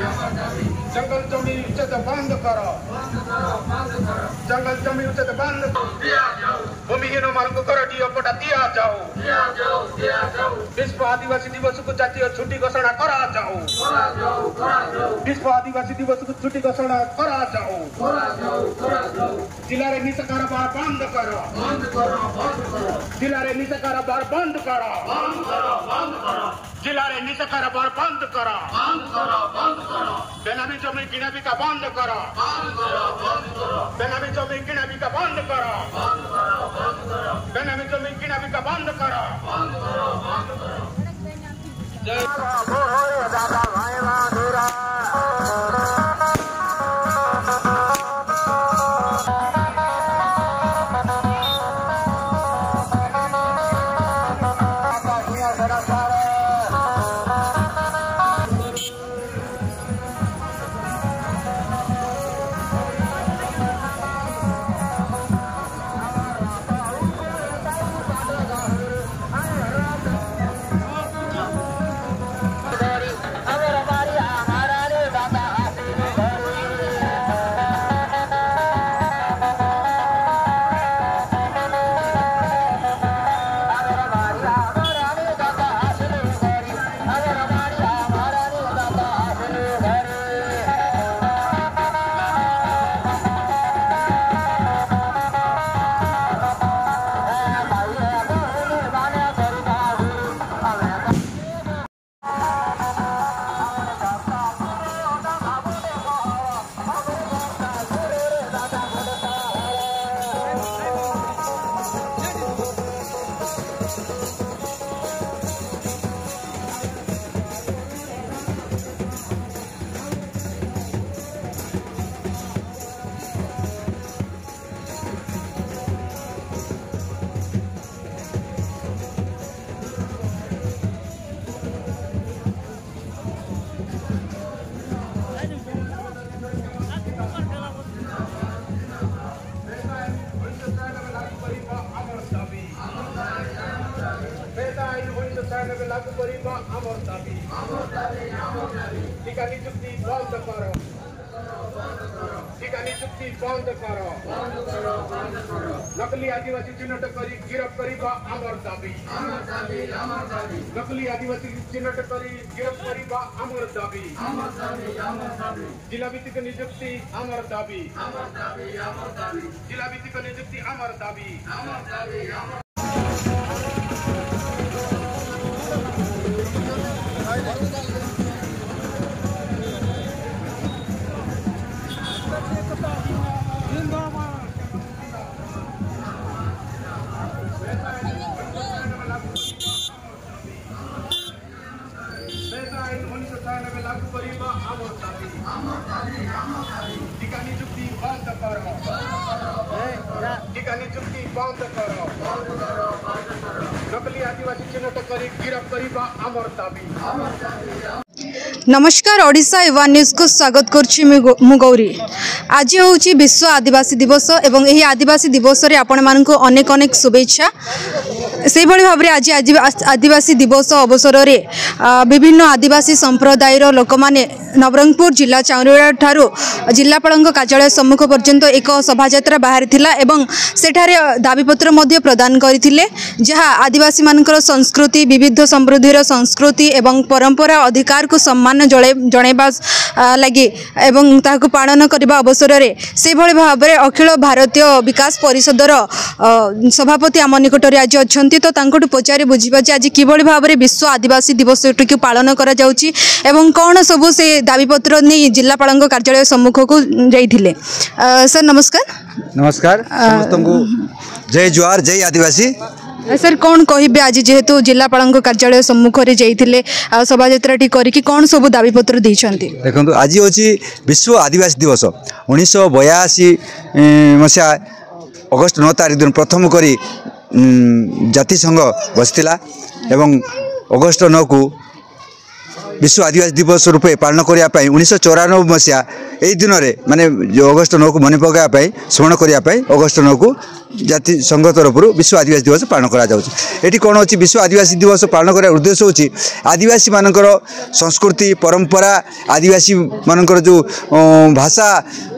जंगल जमी उचित बंद करो जंगल जमी उचित बंद भूमिहीन मानक कर डीओपटा दिया जाओ विश्व आदिवासी दिवस को जातीय छुट्टी घोषणा करा जाओ विश्व आदिवासी दिवस को छुट्टी घोषणा करा जाओ जिले में निशा कारोबार बंद करो जिले में निशा कारोबार बंद करो जिले में निशा कारोबार बंद करो बेनामी जमी किना बिका बंद करो बेनामी जमी किना बिका बंद करो बेनामी जमी किना बिका बंद करो जय दादा भाई माधुरा लागू करिबा आमर दाबी टीका नियुक्ति बंद करो टीका नियुक्ति बंद करो नकली आदिवासी चिन्हट करी गिरफ्त करिबा आमर दाबी नकली आदिवासी चिन्हट करी गिरफ्त करिबा आमर दाबी जिला भित्तिक नियुक्ति आमर दाबी जिला भित्तिक नियुक्ति आमर दाबी लागू करिबा आमर दाबी टीका नियुक्ति बंद करो टीका नियुक्ति बंद करो नकली आदिवासी चिन्हट करी गिरफ्त करिबा आमर दाबी नमस्कार ओडिशा युवा न्यूज को स्वागत करुच्ची मु गौरी। आज हूँ विश्व आदिवासी दिवस एवं यही आदिवासी दिवस रे आपण मानक अनेक अनेक शुभेच्छा। से भाव में आज आदिवासी दिवस अवसर में विभिन्न आदिवासी संप्रदायर लोक मैंने नवरंगपुर जिला चाउरिया ठारू जिलापाल कार्यालय सम्मुख पर्यंत एक शोभा बाहरी एवं सेठारे दाबीपत्र प्रदान करथिले जहाँ आदिवासी मानकर संस्कृति विविध समृद्धिर संस्कृति एवं परंपरा अधिकार को सम्मान जणैबा लगी एवं ताकू पालन करने अवसर में से भाव में अखिल भारतीय विकास परिषदर सभापति आम निकट में आज अच्छा तो तांकोटु पचारि बुझीबा जे आज किभଳି भाव में विश्व आदिवासी दिवस टी पालन करा जाउची एवं कौन सबू से दाबीपत्र नहीं जिलापाल कार्यालय सम्मुख को जाइथिले। सर नमस्कार। नमस्कार समस्त को जय जुआर जय आदिवासी। सर कौन कहिबे आज जेहेतु जिलापाल कार्यालय सम्मुख रे जाइथिले शोभा यात्रा करिकि कौन सबू दाबीपत्र दैछंती। देखंतु आज होची विश्व आदिवासी दिवस 1982 मसिया अगस्त 9 तारिख दिन प्रथम करी जाति संघ बसला एवं अगस्त 9 को विश्व आदिवासी दिवस रूपे पालन करने 1994 मसीहा यही दिन में माने जो अगस्ट 9 को मन पकाइवाई स्मरण करने अगस्ट 9 को जाति संघ तरफ विश्व आदिवासी दिवस पालन करा कौन अच्छी विश्व आदिवासी दिवस पालन कर उद्देश्य होची आदिवासी मानकर संस्कृति परंपरा आदिवासी मानकर जो भाषा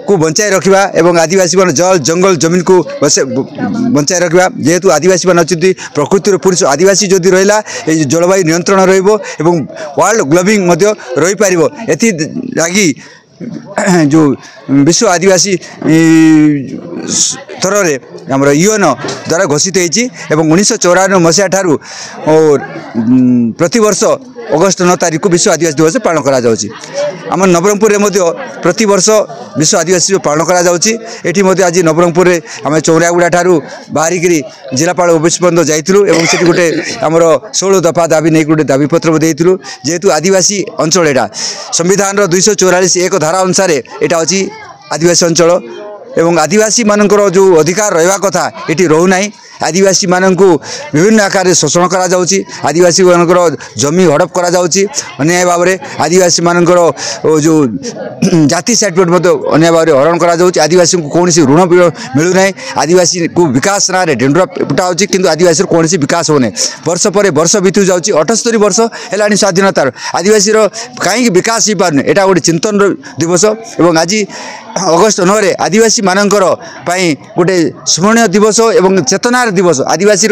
को बचाई रखा एवं आदिवासी मान जल जंगल जमीन को बचाई रखा जेहेतु आदिवासी मान अच्छी प्रकृतिर पुरुष आदिवासी जदि रहा जलवायु नियंत्रण रही वर्ल्ड ग्लोबिंग रही पार एथि लगी जो विश्व आदिवासी स्तर में आमर यूएन द्वारा घोषित होती 1994 मसीहा ठारू और प्रतिवर्ष अगस्ट 9 तारीख को विश्व आदिवासी दिवस पालन करा जाउची आम नवरंगपुर में प्रति वर्ष विश्व आदिवासी पालन करा जाउची एठी मध्ये आज नवरंगपुर में आम चौरागुड़ा ठारू बाहरिक जिलापाल ऑफिस पर्यंत जाइथिलु एवं सेठी गोटे आमर 16 दफा दाबी नहीं गोटे दाबीपत्र देइथिलु जेहेतु आदिवासी अंचल एटा संविधान 244 एक धारा अनुसार एटा अछि आदिवासी अंचल एवं आदिवासी मानकर जो अधिकार रहा कथा ये रोना आदिवासी मानक विभिन्न आकार शोषण करा जाउची आदिवासी मानकर जमी हड़प करा जाउची अन्याय भाव में आदिवासी मानकर जो जाति सर्टिफिकेट अन्याय भाव में हरण करा जाउची आदिवासी को कौन ऋण मिलूना आदिवासी को विकास ना ढेंडुरा पिटा होची किंतु आदिवासी कौन विकास होने वर्ष पर वर्ष बीतु जाउची 78 वर्ष है स्वाधीनतार आदिवासी कहीं विकास हो पारने यहाँ गोटे चिंतन दिवस एवं आज अगस्ट 9 रे आदिवासी मानकर पाई गोटे स्मरणीय दिवस एवं चेतनार दिवस आदिवासी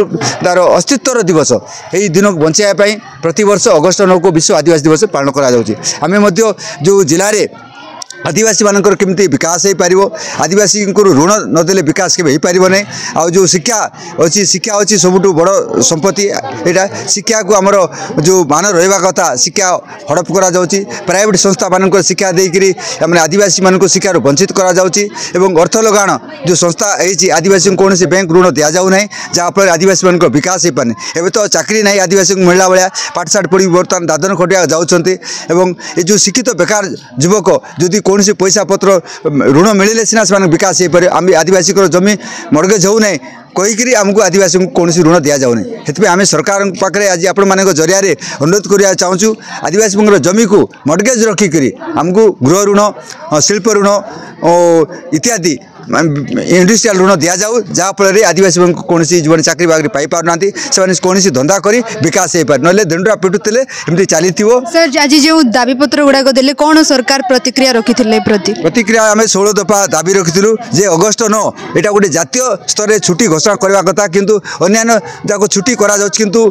तार अस्तित्वर दिवस यही दिन को बचाई प्रति वर्ष अगस्ट 9 को विश्व आदिवासी दिवस पालन करा जाउची आमे जो जिले में आदिवासी मानकर केमती विकास हो पार आदिवासी ऋण नदेले विकास के हो पार नहीं आ जो शिक्षा अच्छी सबुठ बड़ संपत्ति यहाँ शिक्षा को आमर जो मान रहा कथा शिक्षा हड़प करा जाउची प्राइवेट संस्था मान शिक्षा देकरी आदिवासी मान शिक्षार वंचित करा जाउची एवं अर्थ लगाण जो संस्था है आदिवासी कौन बैंक ऋण दि जाऊना जहाँफल आदिवासी मान विकास हो पारे एवं तो चाकरी ना आदिवासी मिलला भाया पाठशाठ पढ़ी बर्तमान दादन खटिया जाऊँच ये जो शिक्षित बेकार युवक जदि कौन पैसा पत्र ऋण मिले सिना से विकास हो पारे आम आदिवासी जमी मर्गेज हो ना कहीकि आमको आदिवासी को कौन ऋण दि जाऊनी से आम सरकार पाखे आज आपण मान जरिया अनुरोध करने चाहूँ आदिवासी जमी को मर्गेज रखिकी आमको गृह ऋण शिल्प ऋण इत्यादि इंडस्ट्रियल ऋण दि जाऊ जहाँफल आदिवासी कौन जीवन चाकरी बाकरी पाई पार ना से कौन धंदा कर विकास हो पारे ना दंडा पिटुले एमती चली सर आज जो दाबीपत्र गुड़ाक देले कौन सरकार प्रतिक्रिया रखी प्रतिक्रिया आम 16 दफा दाबी रखिलु जे अगस्ट 9 यहाँ गोटे जातीय स्तर में छुट्टी घोषणा करवा कथा किंतु अन्य जाक छुट्टी करा किंतु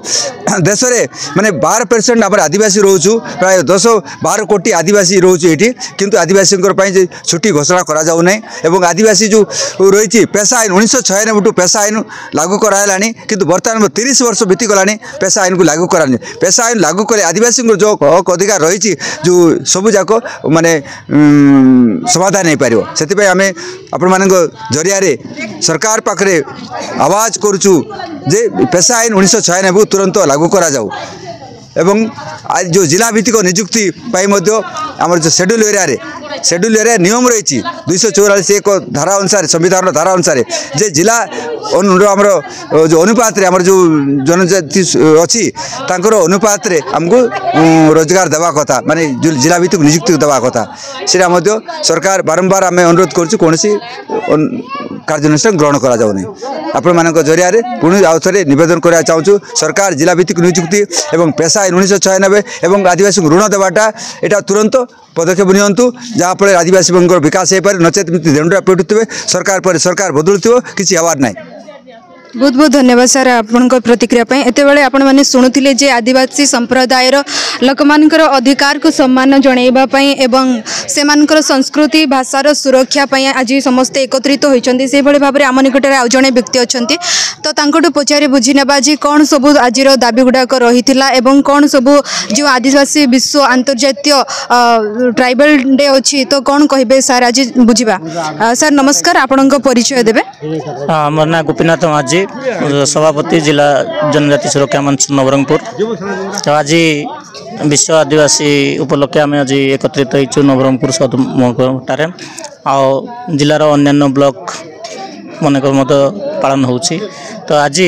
देश में माने 12% आम आदिवासी रोचु प्राय 10-12 कोटी आदिवासी रोचु ये किंतु आदिवासी छुट्टी घोषणा करा जाऊ नहीं एवं आदिवासी जो रही पेशा आईन 1996 पेशा आईन लागू कराला किंतु बर्तमान 30 वर्ष बीती गला पेशा आईन को लागू करानी पेशा आईन लागू करे आदिवासी जो हक अधिकार रही जो सबू जाक माने समाधान हो पार से आम आपण मान जरिया सरकार पाखे आवाज करुचु जे पेशा आईन 1996 को तुरंत लागू करा जाऊ एवं आज जो जिला भित्तिक नियुक्ति आमर जो शेड्यूल एरिया नियम रही 244 एक धारा अनुसार संविधान धारा अनुसार जे जिला आमर जो अनुपात आमर जो जनजाति अच्छी अनुपात आमको रोजगार देवा कथा माने जिला भित्तिक नियुक्ति देवा कथा से सरकार बारंबार आम अनुरोध करुँ कौन कार्यानुष्ठान ग्रहण करा जाऊनी आपण मान जरिया पुणी आउ थे नवेदन करने चाहूँ सरकार जिला भित्तिक नियुक्ति एवं पेशा आईन 1996 एवं आदिवासी ऋण देवाटा यहाँ तुरंत पदक्षेप नियंतु जहाँफल आदिवासी विकास हो पारे नचेत दंडा पिटुवे सरकार पर सरकार बदलुव किसी हबार ना बहुत बहुत धन्यवाद सर आपण प्रतिक्रिया एत बड़े आपण मैंने शुणुले जे आदिवासी संप्रदायर लोक मानकर अधिकार को सम्मान जनवाई एवं से मानकर संस्कृति भाषार सुरक्षा आज समस्ते एकत्रित होती से भाव में आम निकट आउ जड़े व्यक्ति अच्छा तो तांकोटू पचारि बुझी नेबा जे कौन सब आज दाबी गुड़ाक रही कौन सब जो आदिवासी विश्व अंतर्जातीय ट्राइबल डे अच्छी तो कौन कहे सर आज बुझा सर नमस्कार आपण परिचय देवे मोर ना गोपीनाथ माझी सभापति जिला जनजाति सुरक्षा मंच नवरंगपुर तो आज विश्व आदिवासी उपलक्षे आम आज एकत्रित होइछु नवरंगपुर सदर जिलार अन्य ब्लॉक मनकर मत पालन होछि तो आज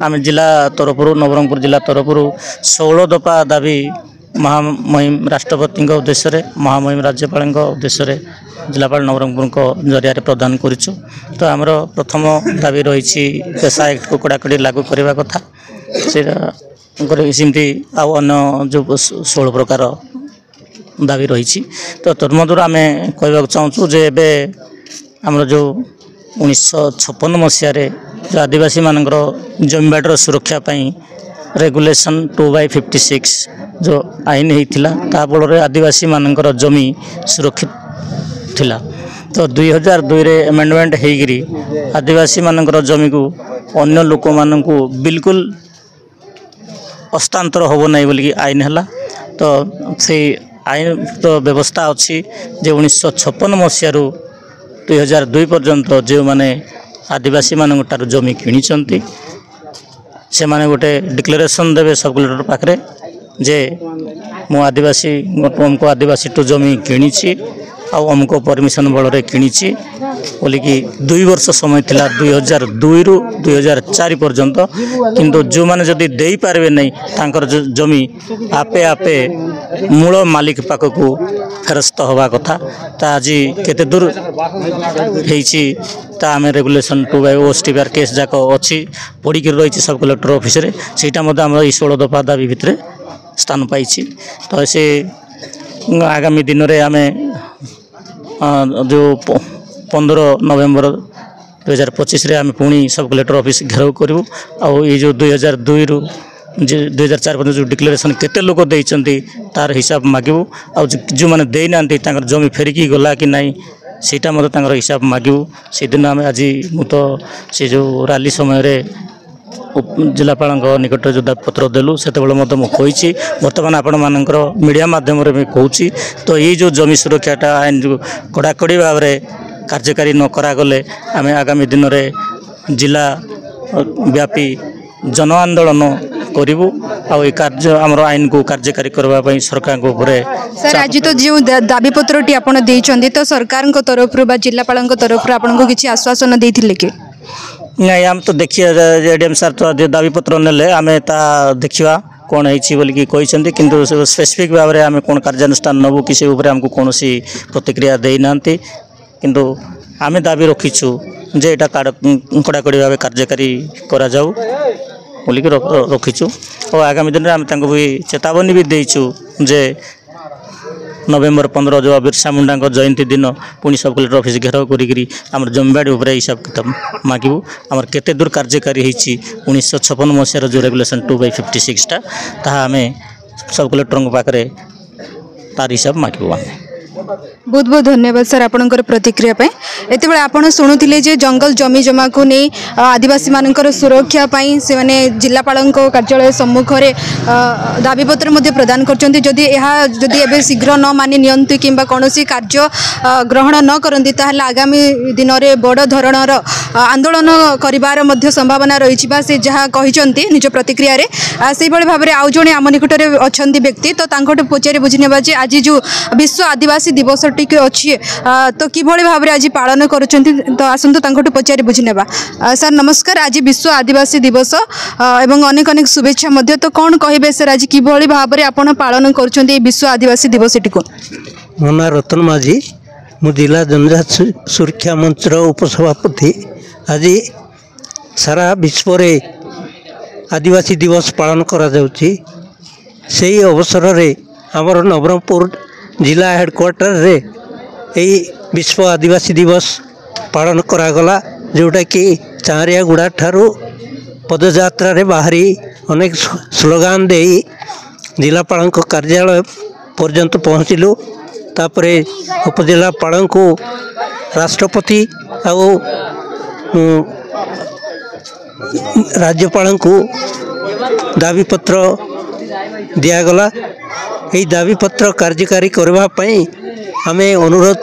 आम जिला तरफ नवरंगपुर जिला तरफ 16 दफा दाबी महामहिम राष्ट्रपति उद्देश्य महामहिम राज्यपाल उद्देश्य जिलापाल नवरंगपुर जरिया प्रदान करूँ। तो आमर प्रथम दाबी रही पेशा एक्ट को कड़ाकड़ी लागू करने कथा सेमती आन जो 16 प्रकार दाबी रही। तो तन्मध्य आम कहवाक चाहूँ जे एवं आमर जो 1956 मसीह जो आदिवासी मानकर जमीबाटर सुरक्षा रेगुलेशन 2/56 जो आईन होता फल आदिवासी मानकर जमी सुरक्षित थिला। तो 2002 रे एमेंडमेंट होगी आदिवासी मानकर जमी को अन्य लोक मानू बिल्कुल हस्तांतर होब नहीं बोलिकी आईन है। तो से आईन तो व्यवस्था अच्छी जे 1956 मसीह 2002 पर्यंत जो माने आदिवासी मान जमी किणी से माने गोटे डिक्लेरेशन देवे सब कलेक्टर पाखे जे मु आदिवासी अमुक आदिवासी टू जमी किणी अमुक परमिशन बल किणी बोलिकी 2 वर्ष समय थिला 2002 रु 2004 पर्यंत। किंतु जो माने जदि दे पारबे नहीं तांकर जमी आपे आपे मूल मालिक पाखक फेरस्त हवा कथा ता आज केते दूर हेछि ता आम रेगुलेशन 2/OSTR केस जाक अच्छी पढ़ी रही सब कलेक्टर ऑफिस रे सेटा मध्य आम 16 दफा दाबी भितर स्थान पाई। तो से आगामी दिन में आम जो 15 नवेम्बर 2025 रे आम पुणी सब कलेक्टर ऑफिस घेराव करूँ। आउ ये जो 2002 रु 2004 पर्यटन जो डिक्लेरेशन केते लोक देइचंती तार हिसाब मागिबू। आ जो माने देई नांती तांकर जमी फेरिकी गला कि नहीं सीटा मत तांकर हिसाब मागिबू। से दिन आम आज मु तो से जो रैली समय रे जिलापाल निकट जो दाबीपत्र देलु से मुझे बर्तमान आपण मानकर मीडिया माध्यम कहूँ। तो ये जो जमी सुरक्षाटा आईन जो कड़ाकड़ी भाव में कार्यकारी न करागले आम आगामी दिन में जिला व्यापी जन आंदोलन करूँ आ कार्य आमर आईन को कार्यकारी करने सरकार सर आज तो जो दाबीपत्रटी आपड़ देते तो सरकार तरफ जिलापाल तरफ आपको किसी आश्वासन देते कि नहीं आम तो देखिए एडीएम सार तो दाबीपत्र नेले आम ता देखा कौन है बोलिकी किंतु स्पेसिफिक भाव में आम कौन कार्यानुष्ठान नबू कि आमको कौन प्रतिक्रिया देना किंतु आम दाबी रखीचु जे एटा कड़ाकड़ी भाव कार्यकारी करा जाऊ बोलिकी रखीचु और आगामी दिन में आम भी चेतावनी भी देचु जे नवेम्बर 15 जो बिरसा मुंडा जयंती दिन पुणी सब कलेक्टर ऑफिस घेराव करी आम जमीबाड़ी उपर हिसाब किताब मागिबू। आमर केते दूर कार्यकारी होती 1956 मसीहार जो रेगुलेशन 2/56 ता आम सब कलेक्टर पाखे तार हिसाब मागिबू। बहुत बहुत धन्यवाद सर आपनकर प्रतिक्रिया पे। एते बेले आपण सुनुथिले जे जंगल जमी जमा को नहीं आदिवासी मानकर सुरक्षा पाई से माने जिलापाल कार्यालय सम्मुख रे दाबीपत्र मध्ये प्रदान करचंती। जदि एबे शीघ्र न मानि नियंतु किंबा कोनोसी कार्य ग्रहण न करंती ताहले आगामी दिन में बड़ धरणर आंदोलन करिवार मध्ये संभावना रही बा से जहाँ कहिचंती निज प्रतिक्रिया रे सेहि भली भाबरे आउ जणे आम निकट रे अछंती व्यक्ति तो तांकोट पचारि बुझिनेबा जे आज जो विश्व आदिवासी दिवस टी अच्छी तो किभली भाव में आज पालन करुँच तो आसतु तांकोटू पचारि बुझिनेबा। सर नमस्कार आज विश्व आदिवासी दिवस एवं अनेक अनेक शुभेच्छा मध्य तो कौन कहे सर आज किभली भाव में आपण पालन करुँच विश्व आदिवासी दिवस टी को? मो ना रतन माझी मु जिला जनजाति सुरक्षा मंचर उपसभापति। आज सारा विश्व रे आदिवासी दिवस पालन करा जाउची। सेही अवसर रे हमर नवरंगपुर जिला हेडक्वार्टर रे यही विश्व आदिवासी दिवस पालन करागला जोटा कि चारियागुड़ा ठारू पदयात्रा रे बाहरी अनेक स्लोगान दे जिलापाल कार्यालय पर्यंत पहुँचलु। तापरे उपजिलापाल को राष्ट्रपति आउ राज्यपाल को दाबीपत्र दिगला। यही दाबीपत्र कार्यकारी करने आम अनुरोध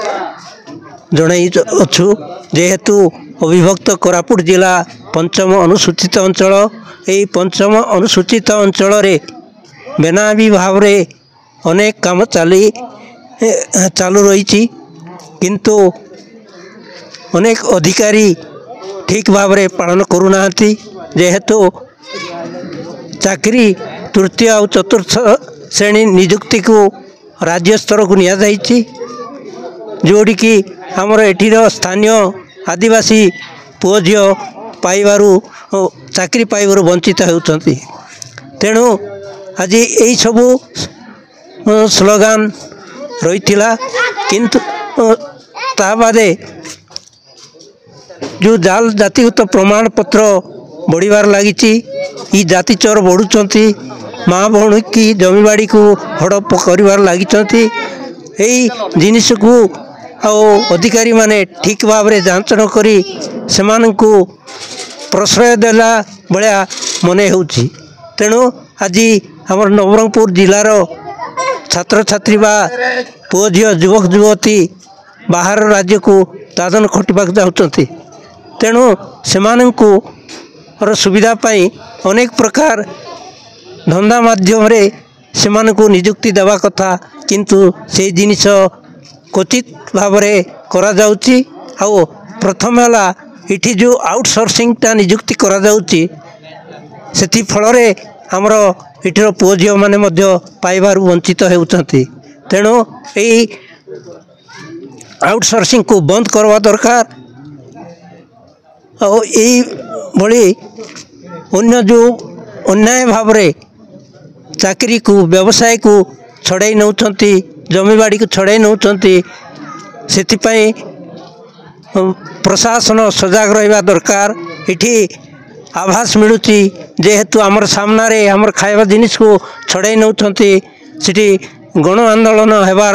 जनाइछु जेहेतु अविभक्त कोरापुट जिला पंचम अनुसूचित अंचल यही पंचम अनुसूचित अंचल रे बेनामी भाव में अनेक काम चालू रही किंतु अनेक अधिकारी ठीक भाव में पालन करूना जेहेतु चाकरी तृतीय और चतुर्थ ଶ୍ରେଣୀ ନିଯୁକ୍ତିକୁ ରାଜ୍ୟ ସ୍ତରକୁ ନିଆଯାଇଛି, ଯେଉଁଠିକି ଆମର ଏଠିର ସ୍ଥାନୀୟ ଆଦିବାସୀ ପୁଅ ଝିଅ ପାଇବାରୁ ଚାକିରି ପାଇବାରୁ ବଞ୍ଚିତ ହେଉଛନ୍ତି। ତେଣୁ ଆଜି ଏହିସବୁ ସ୍ଲୋଗାନ ରହିଥିଲା, କିନ୍ତୁ ତା ବାଦେ ଯେଉଁ ଜାତିଗତ ପ୍ରମାଣପତ୍ର ବଢ଼ିବାରେ ଲାଗିଛି, ଇ ଜାତି ଚୋର ବଢ଼ୁଛନ୍ତି, ମା' ଭଉଣୀ କି ଜମିବାଡ଼ିକୁ ହଡ଼ପ କରିବାରେ ଲାଗିଛନ୍ତି। ଏହି ଜିନିଷକୁ ଆଉ ଅଧିକାରୀମାନେ ଠିକ୍ ଭାବରେ ଯାଞ୍ଚ ନ କରି ସେମାନଙ୍କୁ ପ୍ରଶ୍ରୟ ଦେଲା ଭଳିଆ ମନେ ହେଉଛି। ତେଣୁ ଆଜି ଆମର ନବରଙ୍ଗପୁର ଜିଲ୍ଲାର ଛାତ୍ରଛାତ୍ରୀ ବା ପୁଅ ଝିଅ ଯୁବକ ଯୁବତୀ ବାହାର ରାଜ୍ୟକୁ ଦାଦନ ଖଟିବାକୁ ଯାଉଛନ୍ତି। ତେଣୁ ସେମାନଙ୍କୁ ସୁବିଧା ପାଇଁ ଅନେକ ପ୍ରକାର ଧନ୍ଦା ମାଧ୍ୟମରେ ସେମାନଙ୍କୁ ନିଯୁକ୍ତି ଦେବା କଥା, କିନ୍ତୁ ସେହି ଜିନିଷ କ୍ୱଚିତ ଭାବରେ କରାଯାଉଛି। ଆଉ ପ୍ରଥମ ହେଲା ଏଠି ଯେଉଁ ଆଉଟସୋର୍ସିଂଟା ନିଯୁକ୍ତି କରାଯାଉଛି, ସେଥିଫଳରେ ଆମର ଏଠିର ପୁଅ ଝିଅମାନେ ମଧ୍ୟ ପାଇବାରୁ ବଞ୍ଚିତ ହେଉଛନ୍ତି। ତେଣୁ ଏହି ଆଉଟସୋର୍ସିଂକୁ ବନ୍ଦ କରିବା ଦରକାର। ଆଉ ଏଇଭଳି ଅନ୍ୟ ଯେଉଁ ଅନ୍ୟାୟ ଭାବରେ ଚାକିରିକୁ ବ୍ୟବସାୟକୁ ଛଡ଼ାଇ ନେଉଛନ୍ତି, ଜମିବାଡ଼ିକୁ ଛଡ଼ାଇ ନେଉଛନ୍ତି, ସେଥିପାଇଁ ପ୍ରଶାସନ ସଜାଗ ରହିବା ଦରକାର। ଏଠି ଆଭାସ ମିଳୁଛି ଯେହେତୁ ଆମର ସାମ୍ନାରେ ଆମର ଖାଇବା ଜିନିଷକୁ ଛଡ଼ାଇ ନେଉଛନ୍ତି, ସେଠି ଗଣ ଆନ୍ଦୋଳନ ହେବାର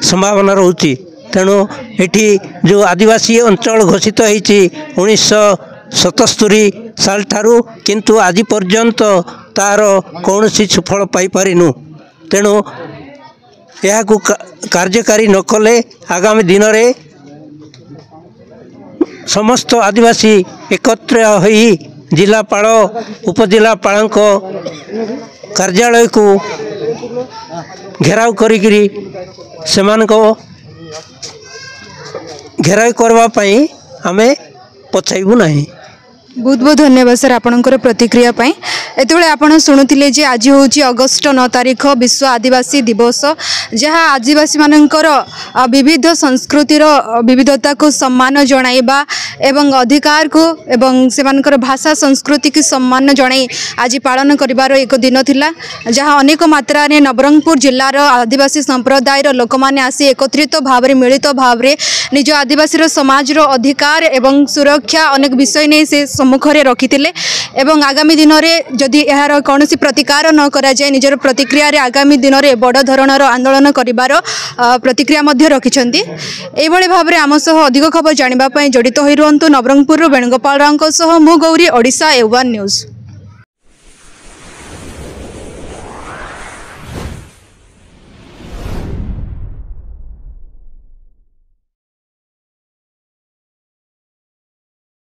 ସମ୍ଭାବନା ରହୁଛି। ତେଣୁ ଏଠି ଯେଉଁ ଆଦିବାସୀ ଅଞ୍ଚଳ ଘୋଷିତ ହୋଇଛି 1977 ସାଲ ଠାରୁ, କିନ୍ତୁ ଆଜି ପର୍ଯ୍ୟନ୍ତ ତା'ର କୌଣସି ସୁଫଳ ପାଇପାରିନୁ। ତେଣୁ ଏହାକୁ କାର୍ଯ୍ୟକାରୀ ନ କଲେ ଆଗାମୀ ଦିନରେ ସମସ୍ତ ଆଦିବାସୀ ଏକତ୍ର ହୋଇ ଜିଲ୍ଲାପାଳ ଉପଜିଲ୍ଲାପାଳଙ୍କ କାର୍ଯ୍ୟାଳୟକୁ ଘେରାଉ କରିକିରି ସେମାନଙ୍କ ଘେରାଉ କରିବା ପାଇଁ ଆମେ ପଛାଇବୁ ନାହିଁ। बहुत बहुत धन्यवाद सर आपणकर प्रतिक्रिया पाई। एतबेले आपण शुणुथिले जे आज होची अगस्ट 9 तारिख विश्व आदिवासी दिवस, जहाँ आदिवासी मानकर विविध संस्कृतिर विविधता को सम्मान जणाइबा एवं अधिकार को एवं सेमानकर भाषा संस्कृति की सम्मान जणाई आज पालन करिवार एक दिन थिला, जहाँ अनेक मात्रा रे नवरंगपुर जिल्लार आदिवासी संप्रदायर लोक माने आसी एकत्रित भाव रे मिलित भाव रे निज आदिवासी समाज रो अधिकार एवं सुरक्षा अनेक विषय नहीं से सम्मुखरे रखिथिले एवं आगामी दिन में जदि यार कौन प्रतिकार न करा जाए निजर प्रतिक्रिया रे आगामी दिन में बड़ धरणर आंदोलन करिवार प्रतिक्रिया मध्य रखिछंती। एभली भाव में आम सह अधिक खबर जानिबा पई जड़ित होई रुहंतु। नवरंगपुर वेणुगोपाल राव सह मु गौरी, ओडिशा A1 न्यूज।